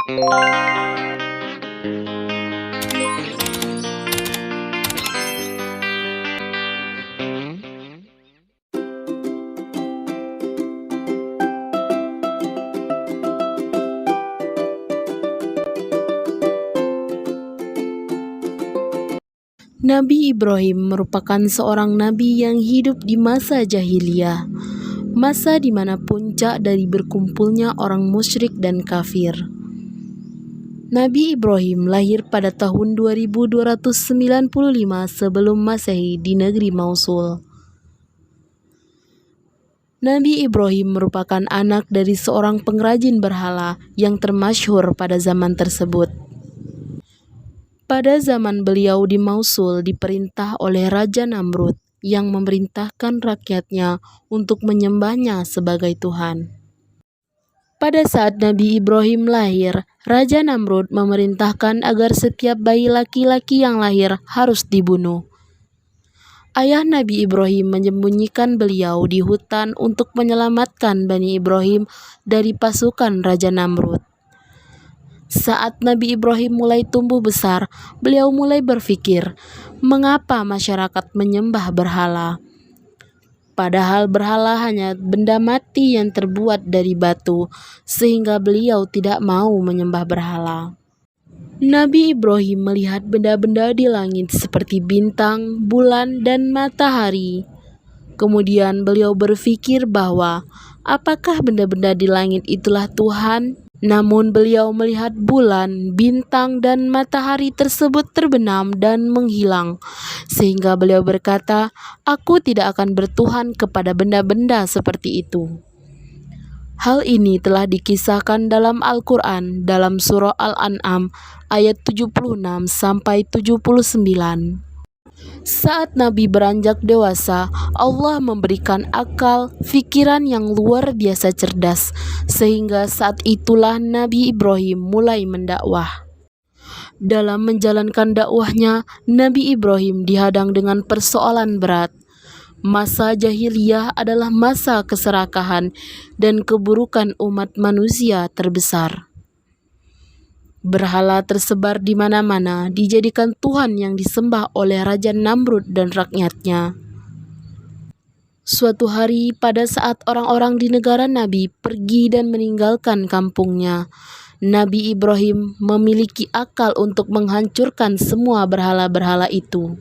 Nabi Ibrahim merupakan seorang nabi yang hidup di masa jahiliyah, masa di mana puncak dari berkumpulnya orang musyrik dan kafir. Nabi Ibrahim lahir pada tahun 2295 sebelum Masehi di negeri Mosul. Nabi Ibrahim merupakan anak dari seorang pengrajin berhala yang termasyhur pada zaman tersebut. Pada zaman beliau di Mosul diperintah oleh Raja Namrud yang memerintahkan rakyatnya untuk menyembahnya sebagai Tuhan. Pada saat Nabi Ibrahim lahir, Raja Namrud memerintahkan agar setiap bayi laki-laki yang lahir harus dibunuh. Ayah Nabi Ibrahim menyembunyikan beliau di hutan untuk menyelamatkan Bani Ibrahim dari pasukan Raja Namrud. Saat Nabi Ibrahim mulai tumbuh besar, beliau mulai berpikir, mengapa masyarakat menyembah berhala? Padahal berhala hanya benda mati yang terbuat dari batu, sehingga beliau tidak mau menyembah berhala. Nabi Ibrahim melihat benda-benda di langit seperti bintang, bulan, dan matahari. Kemudian beliau berpikir bahwa apakah benda-benda di langit itulah Tuhan? Namun beliau melihat bulan, bintang, dan matahari tersebut terbenam dan menghilang. Sehingga beliau berkata, "Aku tidak akan bertuhan kepada benda-benda seperti itu." Hal ini telah dikisahkan dalam Al-Quran dalam surah Al-An'am ayat 76-79. Saat Nabi beranjak dewasa, Allah memberikan akal, pikiran yang luar biasa cerdas, sehingga saat itulah Nabi Ibrahim mulai mendakwah. Dalam menjalankan dakwahnya, Nabi Ibrahim dihadang dengan persoalan berat. Masa jahiliyah adalah masa keserakahan dan keburukan umat manusia terbesar. Berhala tersebar di mana-mana, dijadikan Tuhan yang disembah oleh Raja Namrud dan rakyatnya. Suatu hari pada saat orang-orang di negara Nabi pergi dan meninggalkan kampungnya, Nabi Ibrahim memiliki akal untuk menghancurkan semua berhala-berhala itu.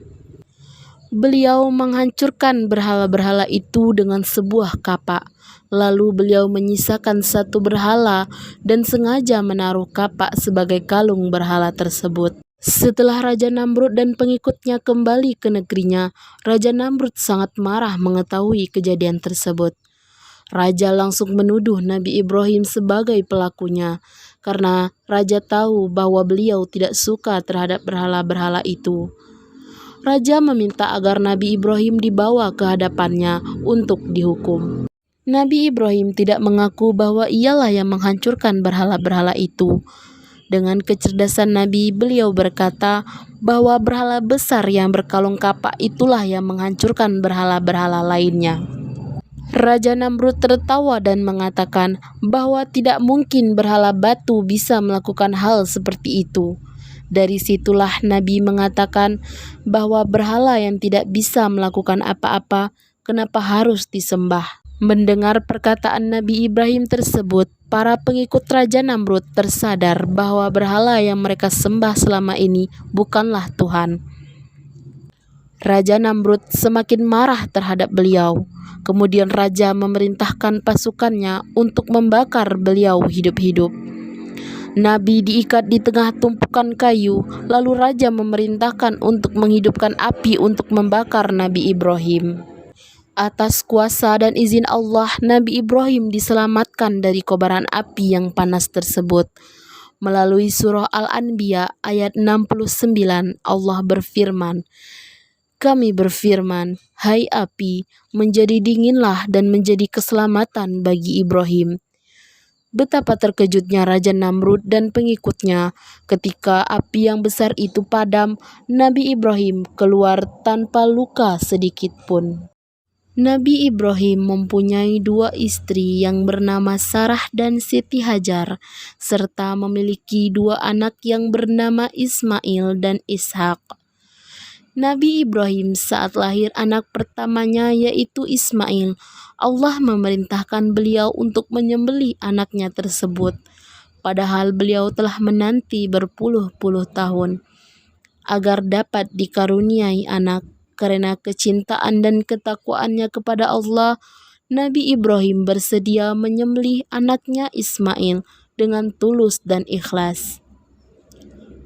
Beliau menghancurkan berhala-berhala itu dengan sebuah kapak. Lalu beliau menyisakan satu berhala dan sengaja menaruh kapak sebagai kalung berhala tersebut. Setelah Raja Namrud dan pengikutnya kembali ke negerinya, Raja Namrud sangat marah mengetahui kejadian tersebut. Raja langsung menuduh Nabi Ibrahim sebagai pelakunya, karena Raja tahu bahwa beliau tidak suka terhadap berhala-berhala itu. Raja meminta agar Nabi Ibrahim dibawa ke hadapannya untuk dihukum. Nabi Ibrahim tidak mengaku bahwa ialah yang menghancurkan berhala-berhala itu. Dengan kecerdasan Nabi, beliau berkata bahwa berhala besar yang berkalung kapak itulah yang menghancurkan berhala-berhala lainnya. Raja Namrud tertawa dan mengatakan bahwa tidak mungkin berhala batu bisa melakukan hal seperti itu. Dari situlah Nabi mengatakan bahwa berhala yang tidak bisa melakukan apa-apa, kenapa harus disembah? Mendengar perkataan Nabi Ibrahim tersebut, para pengikut Raja Namrud tersadar bahwa berhala yang mereka sembah selama ini bukanlah Tuhan. Raja Namrud semakin marah terhadap beliau. Kemudian Raja memerintahkan pasukannya untuk membakar beliau hidup-hidup. Nabi diikat di tengah tumpukan kayu, lalu Raja memerintahkan untuk menghidupkan api untuk membakar Nabi Ibrahim. Atas kuasa dan izin Allah, Nabi Ibrahim diselamatkan dari kobaran api yang panas tersebut. Melalui surah Al-Anbiya ayat 69, Allah berfirman, "Kami berfirman, hai api, menjadi dinginlah dan menjadi keselamatan bagi Ibrahim." Betapa terkejutnya Raja Namrud dan pengikutnya ketika api yang besar itu padam, Nabi Ibrahim keluar tanpa luka sedikit pun. Nabi Ibrahim mempunyai dua istri yang bernama Sarah dan Siti Hajar, serta memiliki dua anak yang bernama Ismail dan Ishak. Nabi Ibrahim saat lahir anak pertamanya yaitu Ismail, Allah memerintahkan beliau untuk menyembelih anaknya tersebut, padahal beliau telah menanti berpuluh-puluh tahun agar dapat dikaruniai anak. Karena kecintaan dan ketakwaannya kepada Allah, Nabi Ibrahim bersedia menyembelih anaknya Ismail dengan tulus dan ikhlas.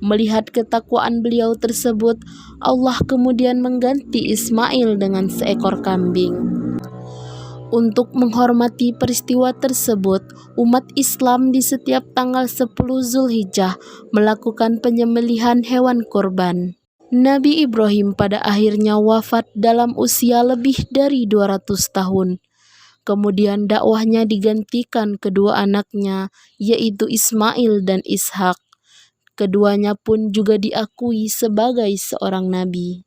Melihat ketakwaan beliau tersebut, Allah kemudian mengganti Ismail dengan seekor kambing. Untuk menghormati peristiwa tersebut, umat Islam di setiap tanggal 10 Zulhijjah melakukan penyembelihan hewan kurban. Nabi Ibrahim pada akhirnya wafat dalam usia lebih dari 200 tahun. Kemudian dakwahnya digantikan kedua anaknya, yaitu Ismail dan Ishak. Keduanya pun juga diakui sebagai seorang nabi.